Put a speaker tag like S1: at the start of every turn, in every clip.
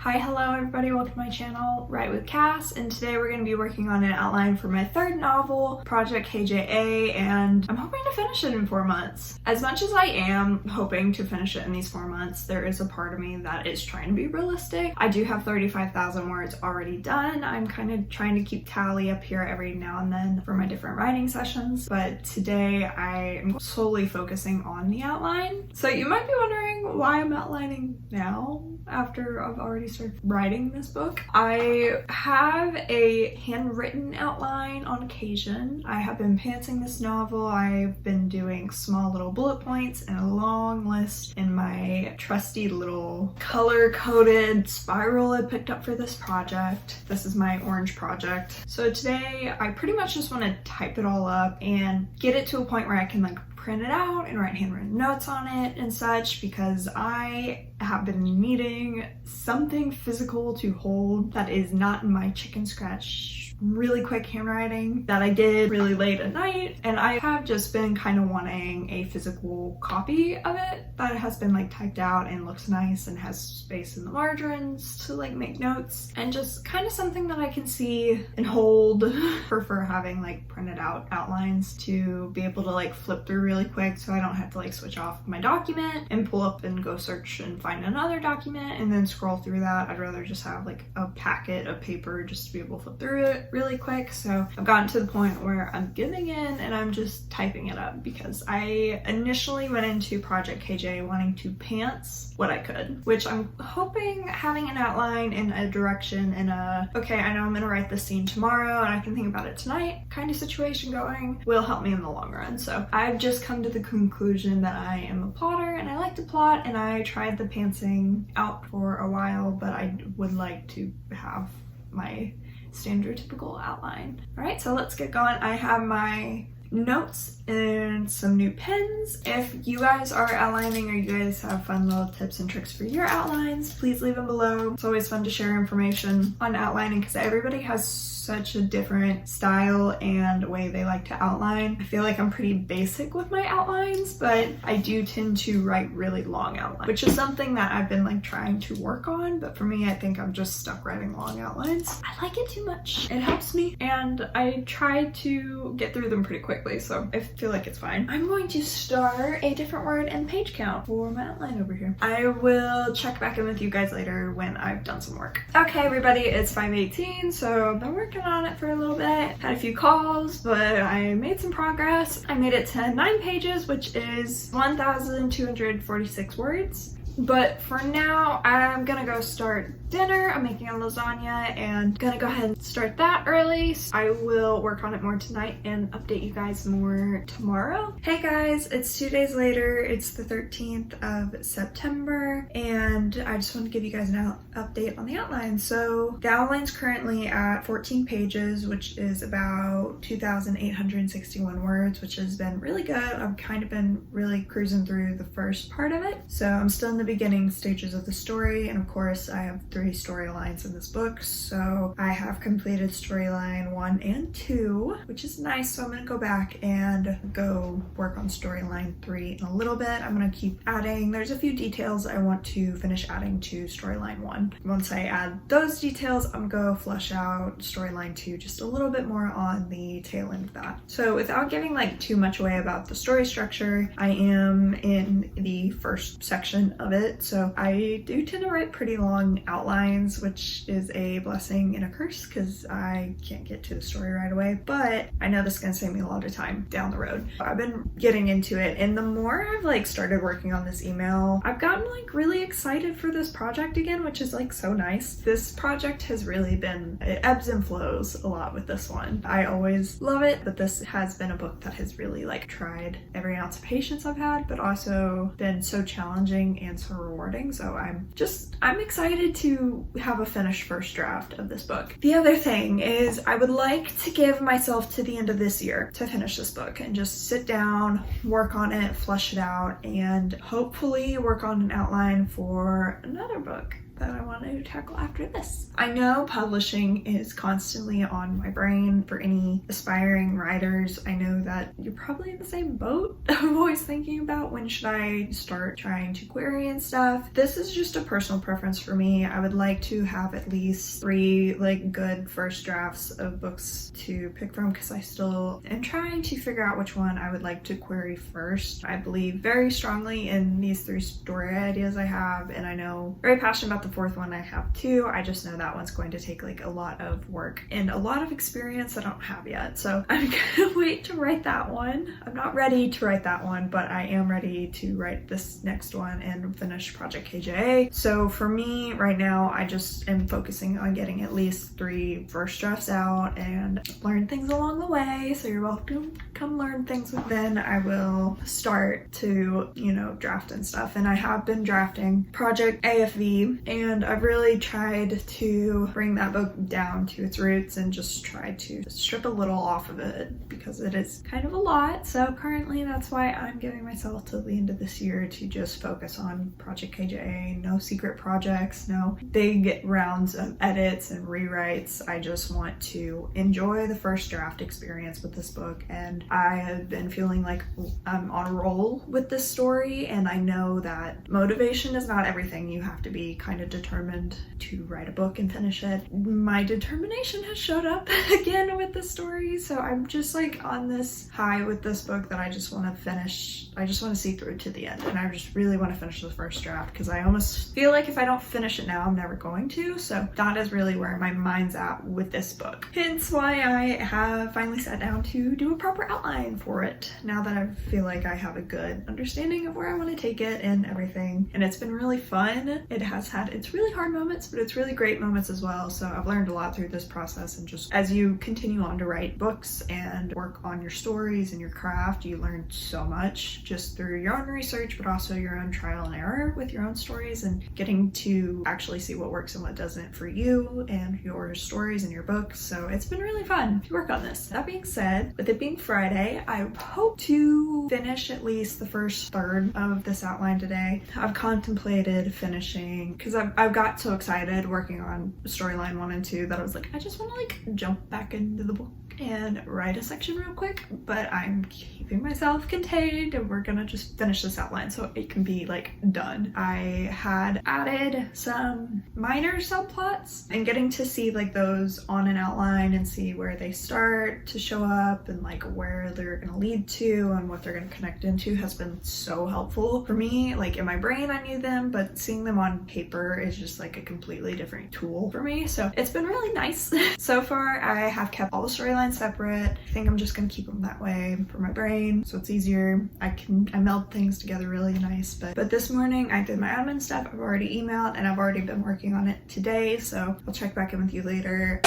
S1: Hi, hello everybody, welcome to my channel, Write with Cass, and today we're going to be working on an outline for my third novel, Project KJA, and I'm hoping to finish it in 4 months. As much as I am hoping to finish it in these 4 months, there is a part of me that is trying to be realistic. I do have 35,000 words already done. I'm kind of trying to keep tally up here every now and then for my different writing sessions, but today I am solely focusing on the outline. So you might be wondering why I'm outlining now after I've already started writing this book. I have a handwritten outline on occasion. I have been pantsing this novel. I've been doing small little bullet points and a long list in my trusty little color-coded spiral I picked up for this project. This is my orange project. So today I pretty much just want to type it all up and get it to a point where I can print it out and write handwritten notes on it and such, because I have been needing something physical to hold that is not in my chicken scratch really quick handwriting that I did really late at night, and I have just been kind of wanting a physical copy of it that has been typed out and looks nice and has space in the margins to make notes, and just kind of something that I can see and hold. Prefer having printed out outlines to be able to flip through really quick, so I don't have to switch off my document and pull up and go search and find another document and then scroll through that. I'd rather just have a packet of paper just to be able to flip through it really quick. So I've gotten to the point where I'm giving in and I'm just typing it up, because I initially went into Project KJ wanting to pants what I could, which I'm hoping having an outline and a direction and okay, I know I'm gonna write this scene tomorrow and I can think about it tonight kind of situation going will help me in the long run. So I've just come to the conclusion that I am a plotter and I like to plot, and I tried the pantsing out for a while, but I would like to have my standard typical outline. All right, so let's get going. I have my notes and some new pens. If you guys are outlining or you guys have fun little tips and tricks for your outlines, please leave them below. It's always fun to share information on outlining because everybody has such a different style and way they like to outline. I feel like I'm pretty basic with my outlines, but I do tend to write really long outlines, which is something that I've been trying to work on, but for me, I think I'm just stuck writing long outlines. I like it too much. It helps me, and I try to get through them pretty quickly, so I feel like it's fine. I'm going to start a different word and page count for my outline over here. I will check back in with you guys later when I've done some work. Okay, everybody, it's 5:18, so I've been working on it for a little bit. Had a few calls, but I made some progress. I made it to 9 pages, which is 1,246 words. But for now, I'm gonna go start dinner. I'm making a lasagna and gonna go ahead and start that early. So I will work on it more tonight and update you guys more tomorrow. Hey guys, it's 2 days later. It's the 13th of September, and I just want to give you guys an update on the outline. So the outline's currently at 14 pages, which is about 2,861 words, which has been really good. I've kind of been really cruising through the first part of it. So I'm still in the beginning stages of the story, and of course I have 3 storylines in this book, so I have completed storyline 1 and 2, which is nice. So I'm gonna go back and go work on storyline 3 in a little bit. I'm gonna keep adding. There's a few details I want to finish adding to storyline 1. Once I add those details, I'm gonna flesh out storyline 2 just a little bit more on the tail end of that. So without giving too much away about the story structure, I am in the first section of it, so I do tend to write pretty long outlines, which is a blessing and a curse because I can't get to the story right away, but I know this is gonna save me a lot of time down the road. I've been getting into it, and the more I've started working on this email, I've gotten really excited for this project again, which is so nice. This project has really been, it ebbs and flows a lot with this one. I always love it, but this has been a book that has really tried every ounce of patience I've had, but also been so challenging and so rewarding. So I'm excited to have a finished first draft of this book. The other thing is I would like to give myself to the end of this year to finish this book and just sit down, work on it, flush it out, and hopefully work on an outline for another book that I want to tackle after this. I know publishing is constantly on my brain for any aspiring writers. I know that you're probably in the same boat of always thinking about when should I start trying to query and stuff. This is just a personal preference for me. I would like to have at least 3 like good first drafts of books to pick from, because I still am trying to figure out which one I would like to query first. I believe very strongly in these 3 story ideas I have, and I know very passionate about the 4th one I have too. I just know that one's going to take like a lot of work and a lot of experience I don't have yet. So I'm gonna wait to write that one. I'm not ready to write that one, but I am ready to write this next one and finish Project KJA. So for me right now, I just am focusing on getting at least 3 first drafts out and learn things along the way. So you're welcome to come learn things. Then I will start to, you know, draft and stuff. And I have been drafting Project AFV, and I've really tried to bring that book down to its roots and just try to strip a little off of it, because it is kind of a lot. So currently that's why I'm giving myself till the end of this year to just focus on Project KJA. No secret projects, no big rounds of edits and rewrites. I just want to enjoy the first draft experience with this book, and I have been feeling like I'm on a roll with this story, and I know that motivation is not everything. You have to be kind of determined to write a book and finish it. My determination has showed up again with the story, so I'm just like on this high with this book that I just want to finish. I just want to see through to the end, and I just really want to finish the first draft, because I almost feel like if I don't finish it now, I'm never going to. So that is really where my mind's at with this book. Hence why I have finally sat down to do a proper outline for it, now that I feel like I have a good understanding of where I want to take it and everything. And it's been really fun. It has had its really hard moments, but it's really great moments as well. So I've learned a lot through this process, and just as you continue on to write books and work on your stories and your craft, you learn so much just through your own research, but also your own trial and error with your own stories, and getting to actually see what works and what doesn't for you and your stories and your books. So it's been really fun to work on this. That being said, with it being Friday, I hope to finish at least the first third of this outline today. I've contemplated finishing, because I've got so excited working on storyline 1 and 2 that I was like, I just want to like jump back into the book and write a section real quick, but I'm keeping myself contained, and we're gonna just finish this outline so it can be like done. I had added some minor subplots, and getting to see like those on an outline and see where they start to show up and like where they're gonna lead to and what they're gonna connect into has been so helpful for me. Like in my brain I knew them, but seeing them on paper is just like a completely different tool for me. So it's been really nice. So far I have kept all the storylines separate. I think I'm just gonna keep them that way for my brain, so it's easier. I meld things together really nice. But this morning I did my admin stuff. I've already emailed, and I've already been working on it today, so I'll check back in with you later.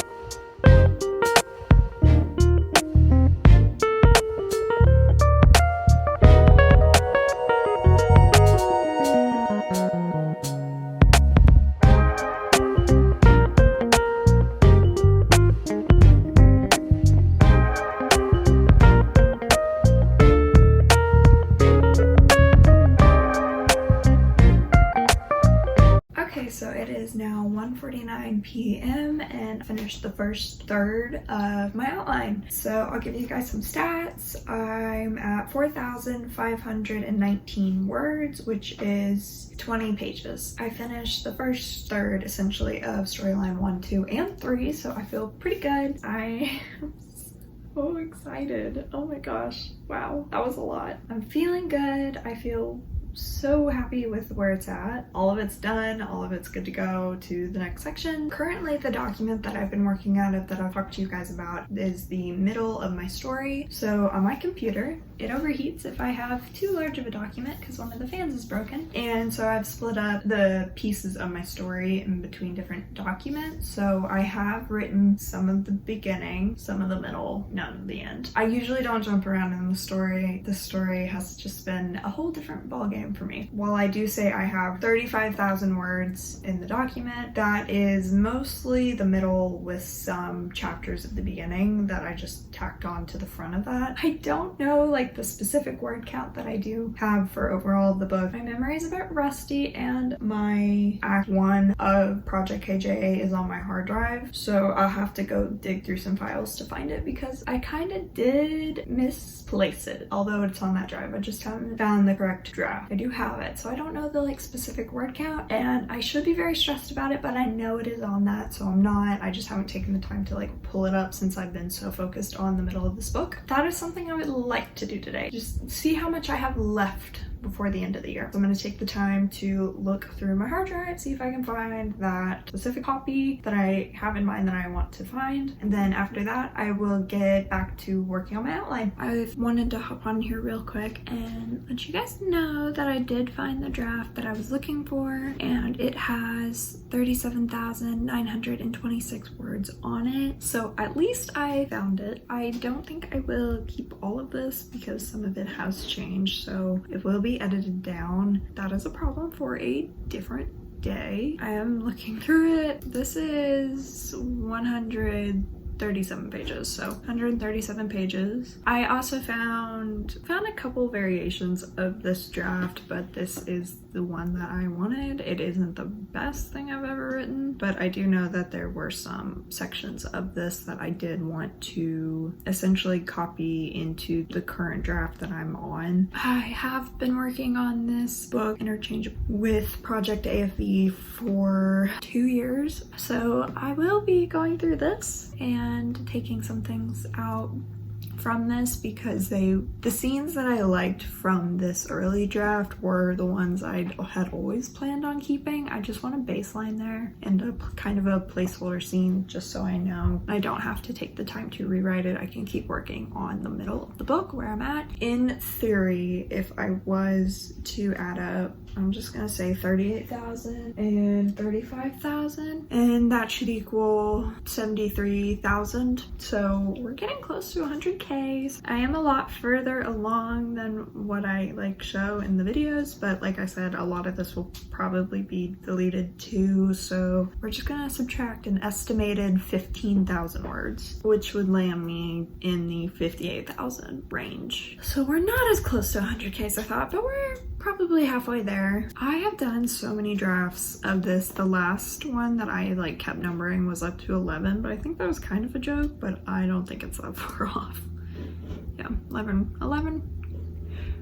S1: So it is now 1:49 p.m. and I finished the first third of my outline. So I'll give you guys some stats. I'm at 4,519 words, which is 20 pages. I finished the first third essentially of storyline 1, 2, and 3, so I feel pretty good. I am so excited. Oh my gosh. Wow, that was a lot. I'm feeling good. I feel so happy with where it's at. All of it's done, all of it's good to go to the next section. Currently the document that I've been working out of that I've talked to you guys about is the middle of my story. So on my computer it overheats if I have too large of a document because one of the fans is broken, and so I've split up the pieces of my story in between different documents. So I have written some of the beginning, some of the middle, none of the end. I usually don't jump around in the story. This story has just been a whole different ballgame name for me. While I do say I have 35,000 words in the document, that is mostly the middle with some chapters at the beginning that I just tacked on to the front of that. I don't know like the specific word count that I do have for overall of the book. My memory is a bit rusty, and my Act 1 of Project KJA is on my hard drive, so I'll have to go dig through some files to find it because I kind of did misplace it. Although it's on that drive, I just haven't found the correct draft. I do have it, so I don't know the like specific word count, and I should be very stressed about it, but I know it is on that, so I'm not. I just haven't taken the time to like pull it up since I've been so focused on the middle of this book. That is something I would like to do today. Just see how much I have left before the end of the year. So I'm going to take the time to look through my hard drive, see if I can find that specific copy that I have in mind that I want to find. And then after that, I will get back to working on my outline. I've wanted to hop on here real quick and let you guys know that I did find the draft that I was looking for, and it has 37,926 words on it. So at least I found it. I don't think I will keep all of this because some of it has changed, so it will be edited down. That is a problem for a different day. I am looking through it. This is 137 pages, so 137 pages. I also found a couple variations of this draft, but this is the one that I wanted. It isn't the best thing I've ever written, but I do know that there were some sections of this that I did want to essentially copy into the current draft that I'm on. I have been working on this book interchangeably with Project AFE for 2 years, so I will be going through this and taking some things out from this because the scenes that I liked from this early draft were the ones I had always planned on keeping. I just want a baseline there and a kind of a placeholder scene just so I know I don't have to take the time to rewrite it. I can keep working on the middle of the book where I'm at. In theory, if I was to add up, I'm just gonna say 38,000 and 35,000, and that should equal 73,000. So we're getting close to 100K. I am a lot further along than what I like show in the videos, but like I said, a lot of this will probably be deleted too, so we're just gonna subtract an estimated 15,000 words, which would land me in the 58,000 range. So we're not as close to 100K as I thought, but we're probably halfway there. I have done so many drafts of this. The last one that I like kept numbering was up to 11, but I think that was kind of a joke, but I don't think it's that far off. Yeah, 11,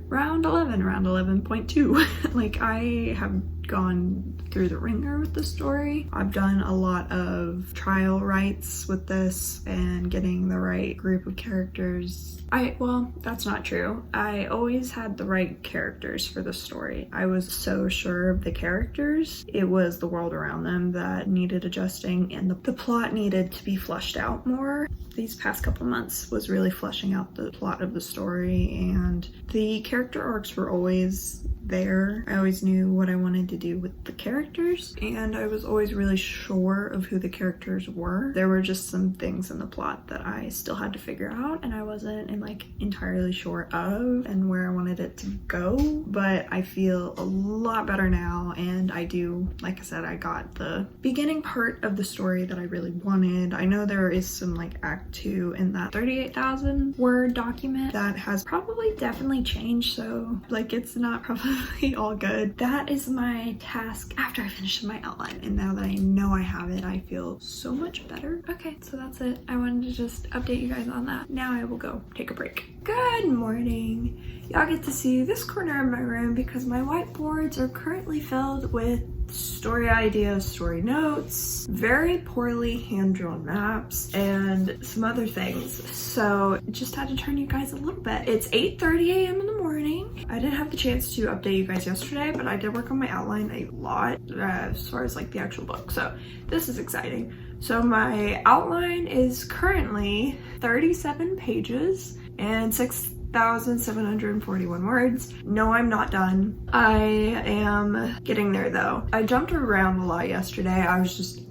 S1: round 11.2. Like, I have gone through the ringer with the story. I've done a lot of trial writes with this and getting the right group of characters. Well, that's not true. I always had the right characters for the story. I was so sure of the characters. It was the world around them that needed adjusting, and the plot needed to be fleshed out more. These past couple months was really fleshing out the plot of the story, and the character arcs were always there. I always knew what I wanted to do with the characters, and I was always really sure of who the characters were. There were just some things in the plot that I still had to figure out, and I wasn't like entirely sure of and where I wanted it to go, but I feel a lot better now, and I do, like I said, I got the beginning part of the story that I really wanted. I know there is some like Act 2 in that 38,000 word document that has probably definitely changed, so like it's not probably all good. That is my task after I finish my outline, and now that I know I have it, I feel so much better. Okay, so that's it. I wanted to just update you guys on that. Now I will go take a break. Good morning. Y'all get to see this corner of my room because my whiteboards are currently filled with story ideas, story notes, very poorly hand-drawn maps, and some other things. So just had to turn you guys a little bit. It's 8:30 a.m. in the morning. I didn't have the chance to update you guys yesterday, but I did work on my outline a lot as far as like the actual book. So this is exciting. So my outline is currently 37 pages and 6,741 words. No, I'm not done. I am getting there though. I jumped around a lot yesterday. I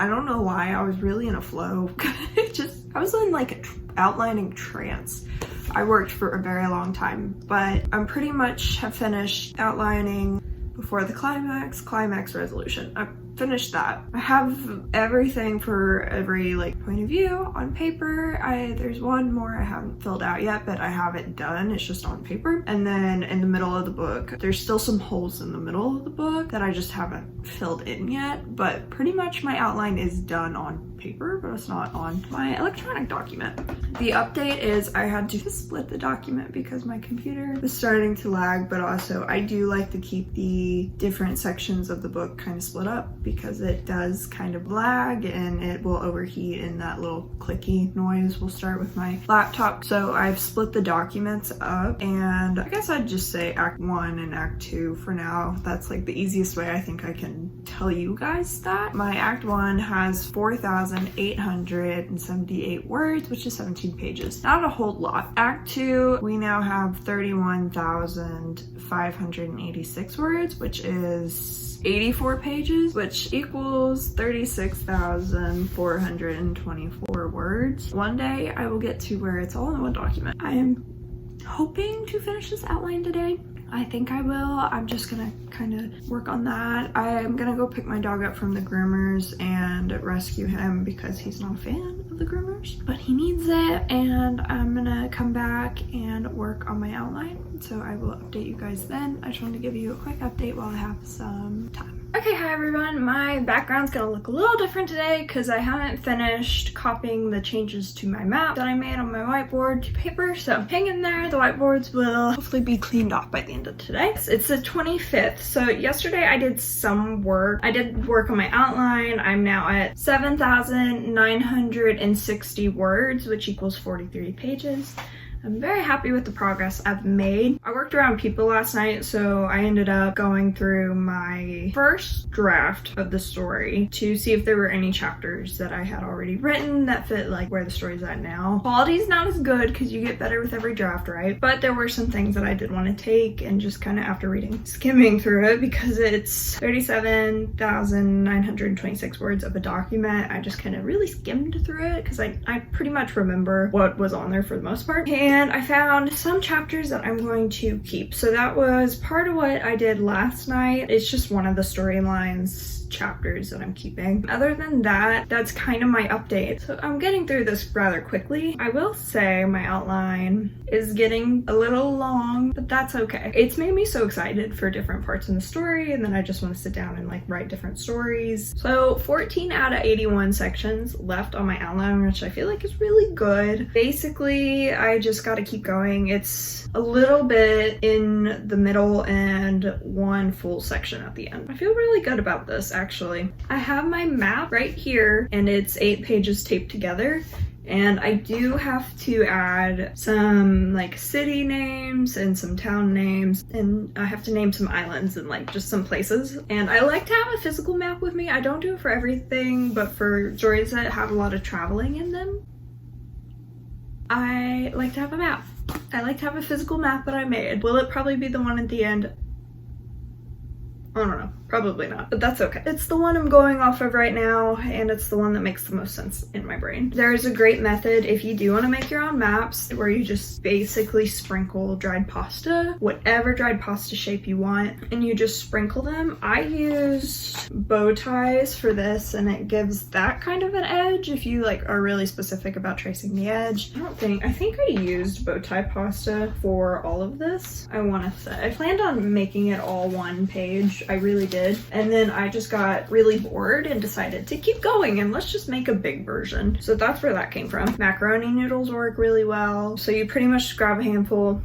S1: don't know why, I was really in a flow. I was in like outlining trance. I worked for a very long time, but I'm pretty much have finished outlining before the climax resolution. I finished that. I have everything for every point of view on paper. There's one more I haven't filled out yet, but I have it done. It's just on paper. And then in the middle of the book, there's still some holes in the middle of the book that I just haven't filled in yet, but pretty much my outline is done on paper, but it's not on my electronic document. The update is I had to split the document because my computer was starting to lag, but also I do like to keep the different sections of the book kind of split up because it does kind of lag and it will overheat and that little clicky noise will start with my laptop. So I've split the documents up, and I guess I'd just say Act 1 and Act 2 for now. That's like the easiest way I think I can tell you guys that. My Act 1 has 4,878 words, which is 17 pages. Not a whole lot. Act 2, we now have 31,586 words, which is 84 pages, which equals 36,424 words. One day I will get to where it's all in one document. I am hoping to finish this outline today. I think I will. I'm just gonna kind of work on that. I'm gonna go pick my dog up from the groomers and rescue him because he's not a fan of the groomers, but he needs it, and I'm gonna come back and work on my outline. So I will update you guys then. I just wanted to give you a quick update while I have some time. Okay, hi everyone. My background's gonna look a little different today because I haven't finished copying the changes to my map that I made on my whiteboard to paper, so hang in there. The whiteboards will hopefully be cleaned off by the end of today. It's the 25th, so yesterday I did some work. I did work on my outline. I'm now at 7,960 words, which equals 43 pages. I'm very happy with the progress I've made. I worked around people last night, so I ended up going through my first draft of the story to see if there were any chapters that I had already written that fit where the story's at now. Quality's not as good because you get better with every draft, right? But there were some things that I did want to take, and just kind of after skimming through it, because it's 37,926 words of a document, I just kind of really skimmed through it because I pretty much remember what was on there for the most part. And I found some chapters that I'm going to keep. So that was part of what I did last night. It's just one of the storylines chapters that I'm keeping. Other than that, that's kind of my update. So I'm getting through this rather quickly. I will say my outline is getting a little long, but that's okay. It's made me so excited for different parts in the story, and then I just want to sit down and write different stories. So 14 out of 81 sections left on my outline, which I feel like is really good. Basically, I just got to keep going. It's a little bit in the middle and one full section at the end. I feel really good about this, actually. I have my map right here, and it's 8 pages taped together. And I do have to add some city names and some town names, and I have to name some islands and just some places. And I like to have a physical map with me. I don't do it for everything, but for stories that have a lot of traveling in them, I like to have a map. I like to have a physical map that I made. Will it probably be the one at the end? I don't know. Probably not, but that's okay. It's the one I'm going off of right now, and it's the one that makes the most sense in my brain. There is a great method if you do want to make your own maps where you just basically sprinkle dried pasta, whatever dried pasta shape you want, and you just sprinkle them. I used bow ties for this, and it gives that kind of an edge if you are really specific about tracing the edge. I think I used bow tie pasta for all of this, I want to say. I planned on making it all one page. I really did. And then I just got really bored and decided to keep going and let's just make a big version. So that's where that came from. Macaroni noodles work really well. So you pretty much grab a handful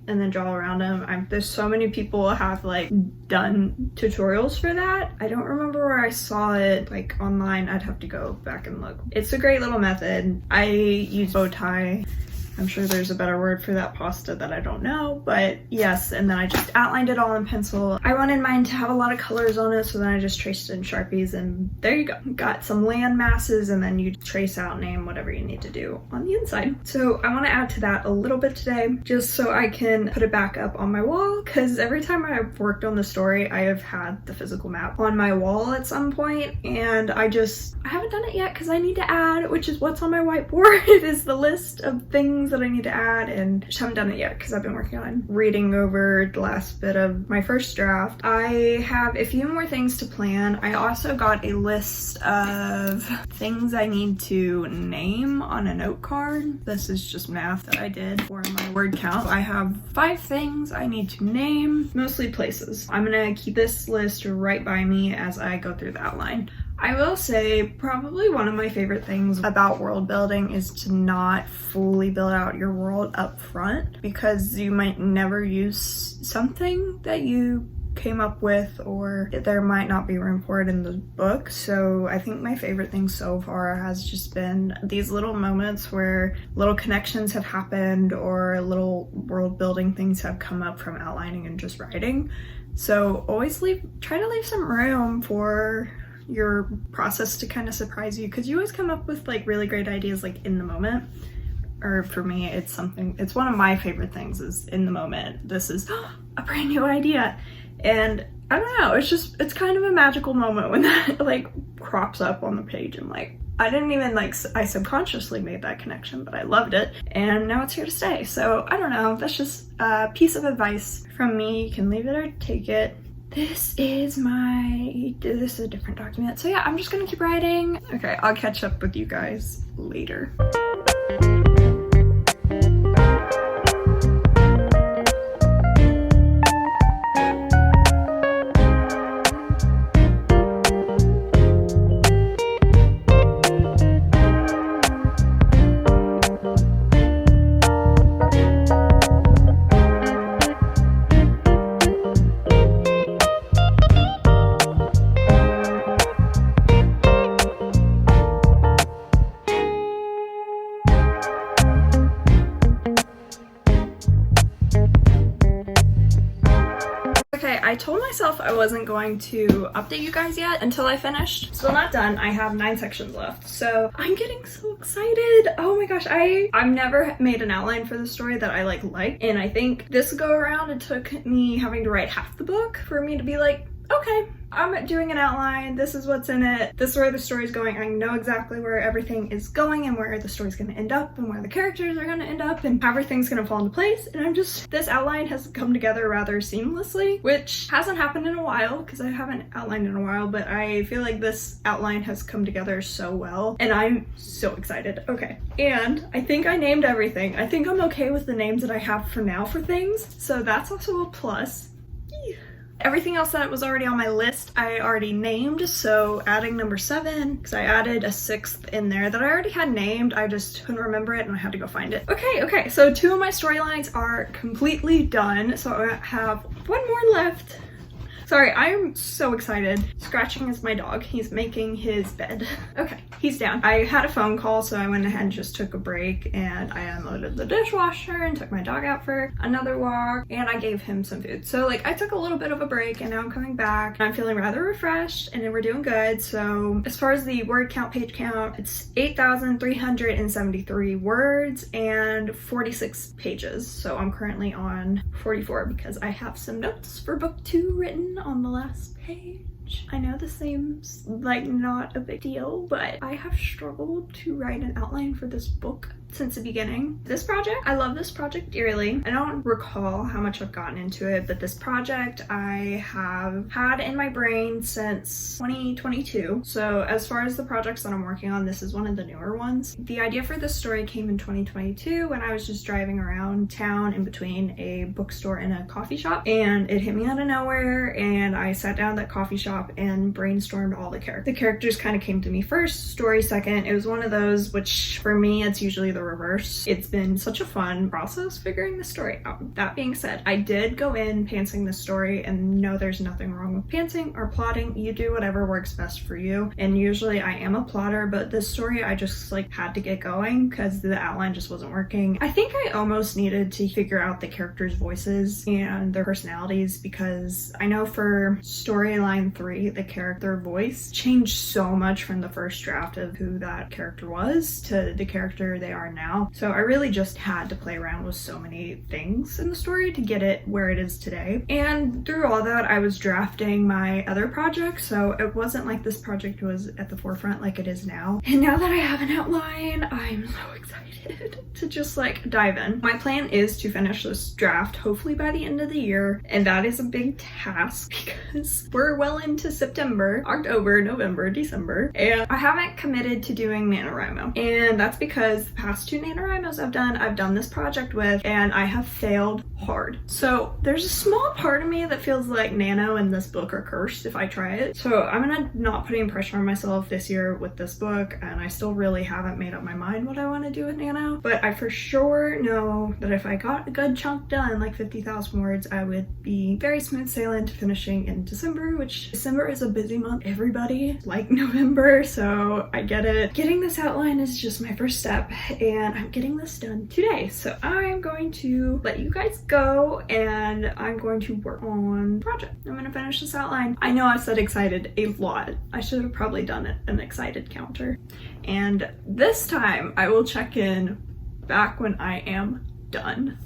S1: and then draw around them. There's so many people have done tutorials for that. I don't remember where I saw it online. I'd have to go back and look. It's a great little method. I use bow tie. I'm sure there's a better word for that pasta that I don't know, but yes, and then I just outlined it all in pencil. I wanted mine to have a lot of colors on it, so then I just traced it in Sharpies, and there you go. Got some land masses, and then you trace out, name whatever you need to do on the inside. So I want to add to that a little bit today, just so I can put it back up on my wall, because every time I've worked on the story, I have had the physical map on my wall at some point, and I haven't done it yet because I need to add, which is what's on my whiteboard. It is the list of things things that I need to add, and just haven't done it yet because I've been working on reading over the last bit of my first draft. I have a few more things to plan. I also got a list of things I need to name on a note card. This is just math that I did for my word count. I have 5 things I need to name, mostly places. I'm gonna keep this list right by me as I go through the outline. I will say probably one of my favorite things about world building is to not fully build out your world up front, because you might never use something that you came up with, or there might not be room for it in the book. So I think my favorite thing so far has just been these little moments where little connections have happened or little world building things have come up from outlining and just writing. So always try to leave some room for your process to kind of surprise you, because you always come up with like really great ideas like in the moment. Or for me, it's one of my favorite things is in the moment. This is a brand new idea. And I don't know, it's kind of a magical moment when that like crops up on the page. I'm like, I didn't even I subconsciously made that connection, but I loved it. And now it's here to stay. So I don't know, that's just a piece of advice from me. You can leave it or take it. This is a different document. So yeah, I'm just gonna keep writing. Okay, I'll catch up with you guys later. I told myself I wasn't going to update you guys yet until I finished. Still not done. I have 9 sections left. So I'm getting so excited. Oh my gosh, I've never made an outline for the story that I like. And I think this go around, it took me having to write half the book for me to be like, okay, I'm doing an outline. This is what's in it. This is where the story's going. I know exactly where everything is going and where the story's going to end up and where the characters are going to end up and everything's going to fall into place. And this outline has come together rather seamlessly, which hasn't happened in a while because I haven't outlined in a while, but I feel like this outline has come together so well and I'm so excited. Okay. And I think I named everything. I think I'm okay with the names that I have for now for things. So that's also a plus. Everything else that was already on my list, I already named, so adding number 7, because I added a 6th in there that I already had named, I just couldn't remember it and I had to go find it. Okay, so 2 of my storylines are completely done, so I have 1 more left. Sorry, I'm so excited. Scratching is my dog. He's making his bed. Okay, he's down. I had a phone call, so I went ahead and just took a break and I unloaded the dishwasher and took my dog out for another walk and I gave him some food. So I took a little bit of a break and now I'm coming back. I'm feeling rather refreshed and we're doing good. So as far as the word count, page count, it's 8,373 words and 46 pages. So I'm currently on 44 because I have some notes for book 2 written on the last page. I know this seems like not a big deal, but I have struggled to write an outline for this book since the beginning. This project, I love this project dearly. I don't recall how much I've gotten into it, but this project I have had in my brain since 2022. So as far as the projects that I'm working on, this is one of the newer ones. The idea for this story came in 2022 when I was just driving around town in between a bookstore and a coffee shop, and it hit me out of nowhere and I sat down at that coffee shop and brainstormed all the characters. The characters kind of came to me first, story second. It was one of those which for me it's usually the reverse. It's been such a fun process figuring the story out. That being said, I did go in pantsing this story, and no, there's nothing wrong with pantsing or plotting. You do whatever works best for you. And usually I am a plotter, but this story I just had to get going because the outline just wasn't working. I think I almost needed to figure out the characters' voices and their personalities, because I know for storyline 3, the character voice changed so much from the first draft of who that character was to the character they are now. So I really just had to play around with so many things in the story to get it where it is today. And through all that, I was drafting my other project, so it wasn't like this project was at the forefront like it is now. And now that I have an outline, I'm so excited to just like dive in. My plan is to finish this draft hopefully by the end of the year, and that is a big task because we're well into September, October, November, December, and I haven't committed to doing NaNoWriMo. And that's because the past 2 NaNoWriMos I've done this project with, and I have failed hard. So there's a small part of me that feels like Nano and this book are cursed if I try it. So I'm gonna not put any pressure on myself this year with this book, and I still really haven't made up my mind what I want to do with Nano, but I for sure know that if I got a good chunk done, like 50,000 words, I would be very smooth sailing to finishing in December, which December is a busy month, everybody, like November, so I get it. Getting this outline is just my first step, and I'm getting this done today. So I'm going to let you guys go, and I'm going to work on the project. I'm gonna finish this outline. I know I said excited a lot. I should have probably done an excited counter. And this time I will check in back when I am done.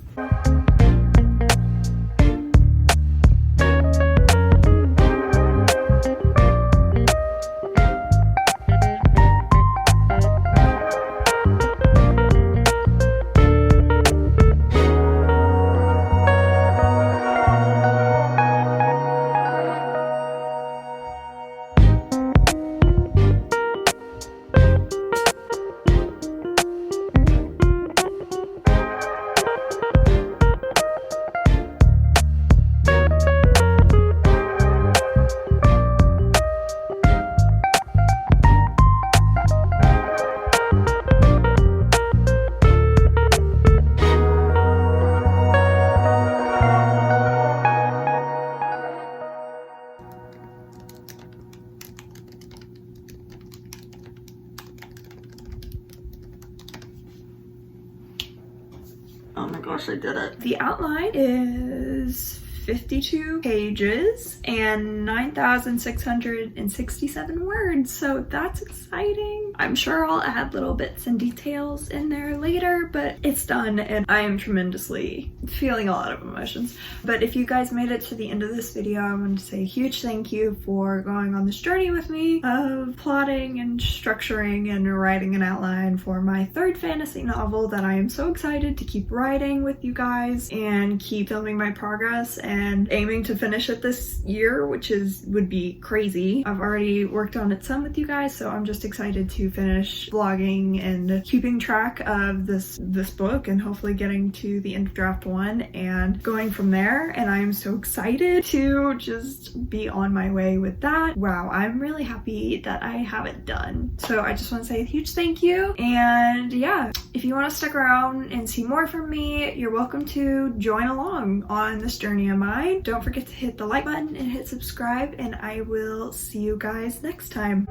S1: Oh my gosh, I did it. The outline is 52 pages and 9,667 words, so that's exciting. I'm sure I'll add little bits and details in there later, but it's done and I am tremendously feeling a lot of emotions. But if you guys made it to the end of this video, I want to say a huge thank you for going on this journey with me of plotting and structuring and writing an outline for my 3rd fantasy novel that I am so excited to keep writing with you guys and keep filming my progress and aiming to finish it this year, which would be crazy. I've already worked on it some with you guys, so I'm just excited to finish vlogging and keeping track of this book and hopefully getting to the end of draft 1 and going from there. And I am so excited to just be on my way with that. Wow, I'm really happy that I have it done. So I just want to say a huge thank you. And yeah, if you want to stick around and see more from me, you're welcome to join along on this journey of mine. Don't forget to hit the like button and hit subscribe, and I will see you guys next time.